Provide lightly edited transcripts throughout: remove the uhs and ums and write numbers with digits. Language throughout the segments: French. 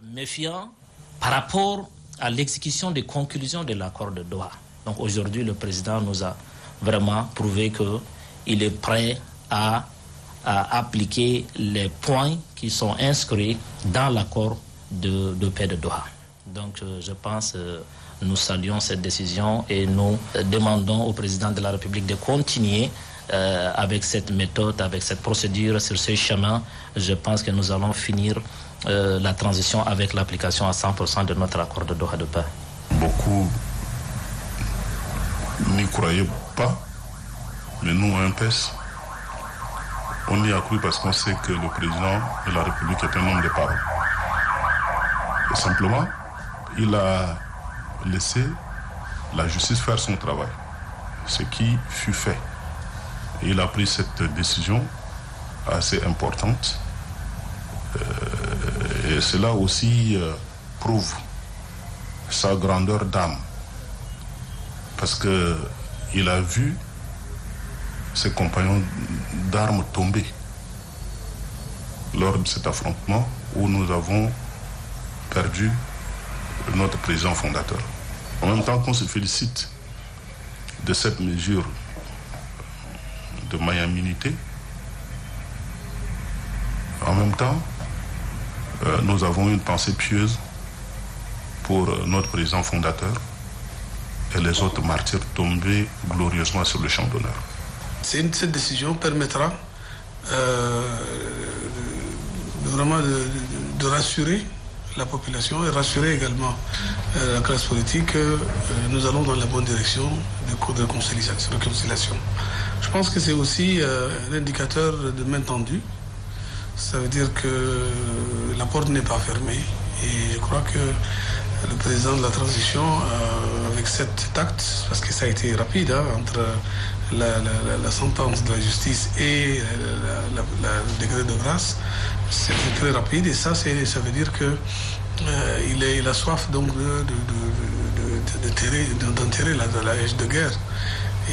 méfiant par rapport à l'exécution des conclusions de l'accord de Doha. Donc aujourd'hui, le président nous a vraiment prouvé qu'il est prêt à appliquer les points qui sont inscrits dans l'accord de paix de Doha. Donc je pense nous saluons cette décision et nous demandons au président de la République de continuer avec cette méthode, avec cette procédure, sur ce chemin. Je pense que nous allons finir la transition avec l'application à 100% de notre accord de Doha de paix. Beaucoup n'y croyaient pas, mais nous, à MPES, on y a cru parce qu'on sait que le président de la République est un homme de parole. Et simplement, il a laissé la justice faire son travail, ce qui fut fait. Et il a pris cette décision assez importante. Et cela aussi prouve sa grandeur d'âme. Parce qu'il a vu ses compagnons d'armes tomber lors de cet affrontement où nous avons perdu notre président fondateur. En même temps qu'on se félicite de cette mesure de magnanimité, en même temps, nous avons une pensée pieuse pour notre président fondateur et les autres martyrs tombés glorieusement sur le champ d'honneur. Cette décision permettra vraiment de rassurer la population et rassurer également la classe politique que nous allons dans la bonne direction de réconciliation. Je pense que c'est aussi un indicateur de main tendue. Ça veut dire que la porte n'est pas fermée. Et je crois que le président de la transition, avec cet acte, parce que ça a été rapide entre la sentence de la justice et le décret de grâce, c'était très rapide. Et ça veut dire que il a soif donc d'enterrer la hache de guerre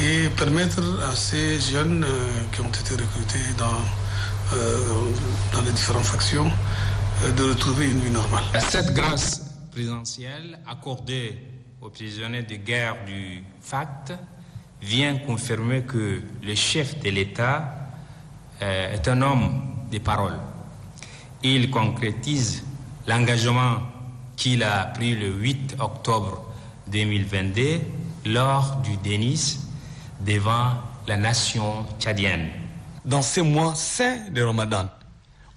et permettre à ces jeunes qui ont été recrutés dans les différentes factions de retrouver une vie normale. Cette grâce présidentielle accordée aux prisonniers de guerre du FACT vient confirmer que le chef de l'État est un homme de parole. Il concrétise l'engagement qu'il a pris le 8 octobre 2022 lors du déni devant la nation tchadienne. Dans ces mois saints de Ramadan,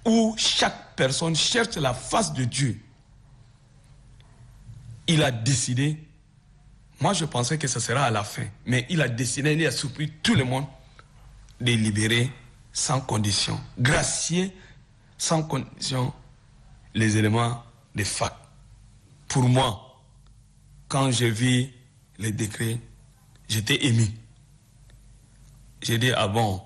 où chaque personne cherche la face de Dieu, il a décidé, moi je pensais que ce sera à la fin, mais il a décidé, il a surpris tout le monde de libérer sans condition, gracier sans condition les éléments de FACT. Pour moi, quand j'ai vu les décrets, j'étais ému. J'ai dit, ah bon,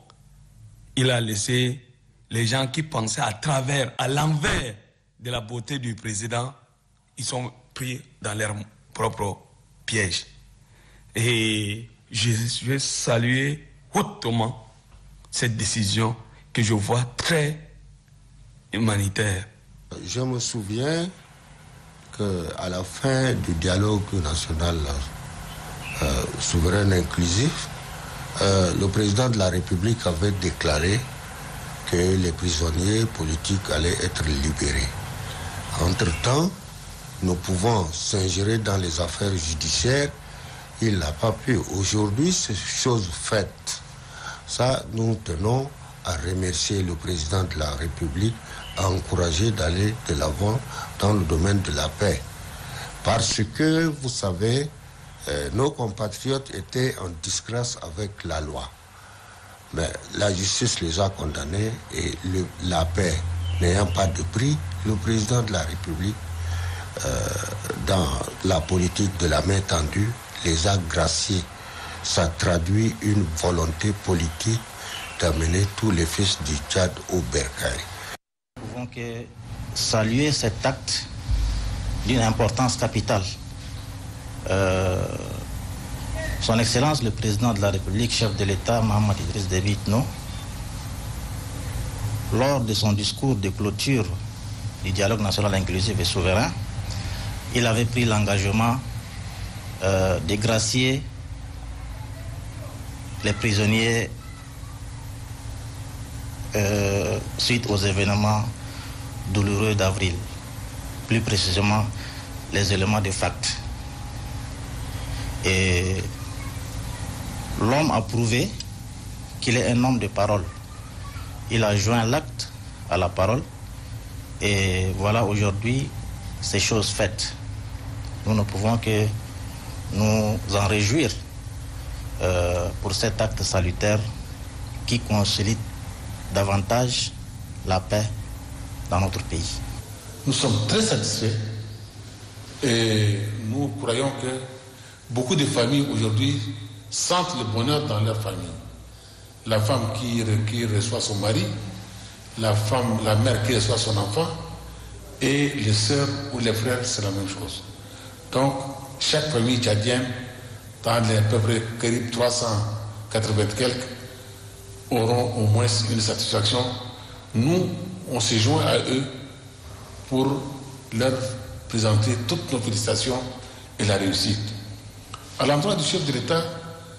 il a laissé les gens qui pensaient à travers, à l'envers de la beauté du président, ils sont pris dans leur propre piège. Et je vais saluer hautement cette décision que je vois très humanitaire. Je me souviens qu'à la fin du dialogue national souverain inclusif, le président de la République avait déclaré que les prisonniers politiques allaient être libérés. Entre-temps, nous pouvons s'ingérer dans les affaires judiciaires. Il n'a pas pu. Aujourd'hui, c'est chose faite. Ça, nous tenons à remercier le président de la République, à encourager d'aller de l'avant dans le domaine de la paix. Parce que, vous savez, nos compatriotes étaient en disgrâce avec la loi. Mais la justice les a condamnés et la paix n'ayant pas de prix, le président de la République, dans la politique de la main tendue, les a graciés. Ça traduit une volonté politique d'amener tous les fils du Tchad au bercail. Nous pouvons que saluer cet acte d'une importance capitale. Son Excellence le Président de la République, chef de l'État, Mohamed Idriss Déby Itno, lors de son discours de clôture du dialogue national inclusif et souverain, il avait pris l'engagement de gracier les prisonniers suite aux événements douloureux d'avril, plus précisément les éléments de fact. Et l'homme a prouvé qu'il est un homme de parole. Il a joint l'acte à la parole et voilà aujourd'hui ces choses faites. Nous ne pouvons que nous en réjouir pour cet acte salutaire qui consolide davantage la paix dans notre pays. Nous sommes très satisfaits et nous croyons que beaucoup de familles aujourd'hui sentent le bonheur dans leur famille. La femme qui reçoit son mari, la mère qui reçoit son enfant, et les sœurs ou les frères, c'est la même chose. Donc, chaque famille tchadienne, dans les à peu près 380 quelques, auront au moins une satisfaction. Nous, on se joint à eux pour leur présenter toutes nos félicitations et la réussite. À l'endroit du chef de l'État,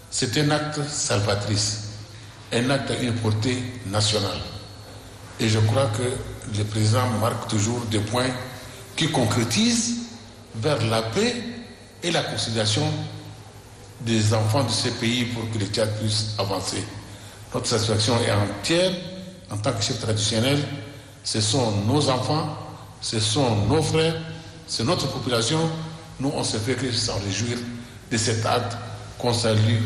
c'est un acte salvatrice, un acte à une portée nationale. Et je crois que le président marque toujours des points qui concrétisent vers la paix et la conciliation des enfants de ces pays pour que le Tchad puisse avancer. Notre satisfaction est entière en tant que chef traditionnel. Ce sont nos enfants, ce sont nos frères, c'est notre population. Nous, on se fait que s'en réjouir de cet acte qu'on salue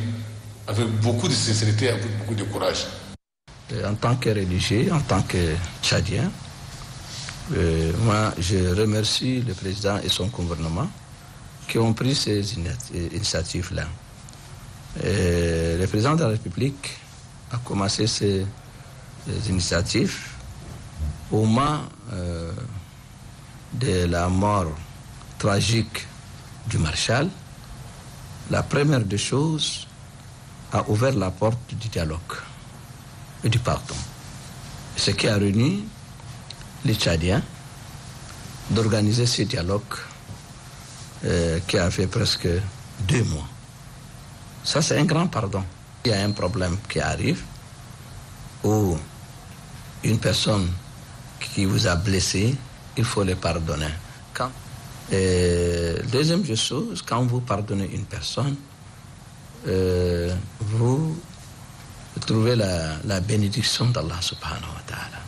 avec beaucoup de sincérité, avec beaucoup de courage. En tant que religieux, en tant que Tchadien, moi je remercie le président et son gouvernement qui ont pris ces initiatives-là. Le président de la République a commencé ces initiatives au moment de la mort tragique du Marshal. La première des choses a ouvert la porte du dialogue et du pardon. Ce qui a réuni les Tchadiens d'organiser ce dialogue qui a fait presque 2 mois. Ça, c'est un grand pardon. Il y a un problème qui arrive où une qui vous a blessé, il faut le pardonner. Deuxième chose, quand vous pardonnez une personne, vous trouvez la bénédiction d'Allah subhanahu wa ta'ala.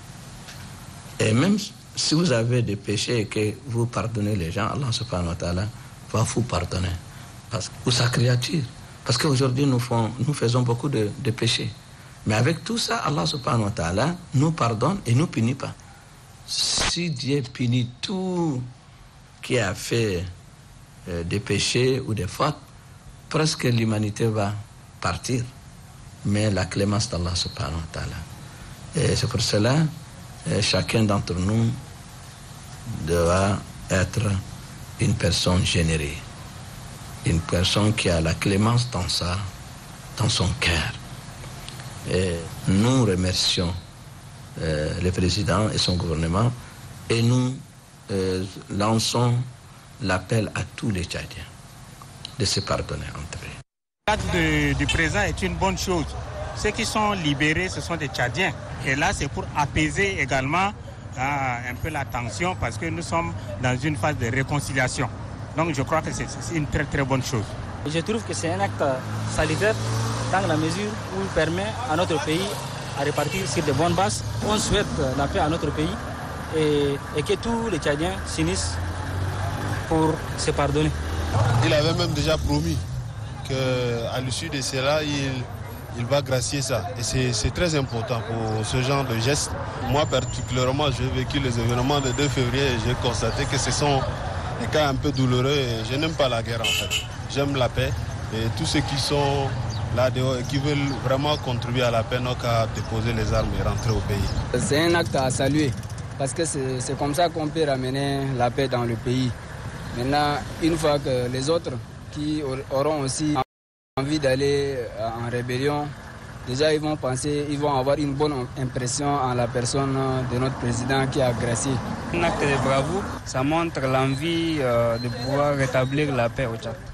Et même si vous avez des péchés et que vous pardonnez les gens, Allah subhanahu wa ta'ala va vous pardonner. Ou sa créature. Parce qu'aujourd'hui, nous faisons beaucoup de péchés. Mais avec tout ça, Allah subhanahu wa ta'ala nous pardonne et ne nous punit pas. Si Dieu punit tout qui a fait des péchés ou des fautes, presque l'humanité va partir. Mais la clémence d'Allah subhanahu wa ta'ala. Et c'est pour cela, chacun d'entre nous doit être une personne générée. Une personne qui a la clémence dans son cœur. Et nous remercions le président et son gouvernement et nous lançons l'appel à tous les Tchadiens de se pardonner entre eux. L'acte du président est une bonne chose. Ceux qui sont libérés, ce sont des Tchadiens. Et là, c'est pour apaiser également un peu la tension parce que nous sommes dans une phase de réconciliation. Donc je crois que c'est une très très bonne chose. Je trouve que c'est un acte salutaire dans la mesure où il permet à notre pays à repartir sur de bonnes bases. On souhaite la paix à notre pays et que tous les Tchadiens s'unissent pour se pardonner. Il avait même déjà promis qu'à l'issue de cela, il va gracier ça. Et c'est très important pour ce genre de geste. Moi particulièrement, j'ai vécu les événements de 2 février et j'ai constaté que ce sont des cas un peu douloureux et je n'aime pas la guerre en fait. J'aime la paix et tous ceux qui sont là dehors et qui veulent vraiment contribuer à la paix n'ont qu'à déposer les armes et rentrer au pays. C'est un acte à saluer parce que c'est comme ça qu'on peut ramener la paix dans le pays. Maintenant, une fois que les autres qui auront aussi envie d'aller en rébellion, déjà ils vont avoir une bonne impression en la personne de notre président qui a gracié. Un acte de bravoure, ça montre l'envie de pouvoir rétablir la paix au Tchad.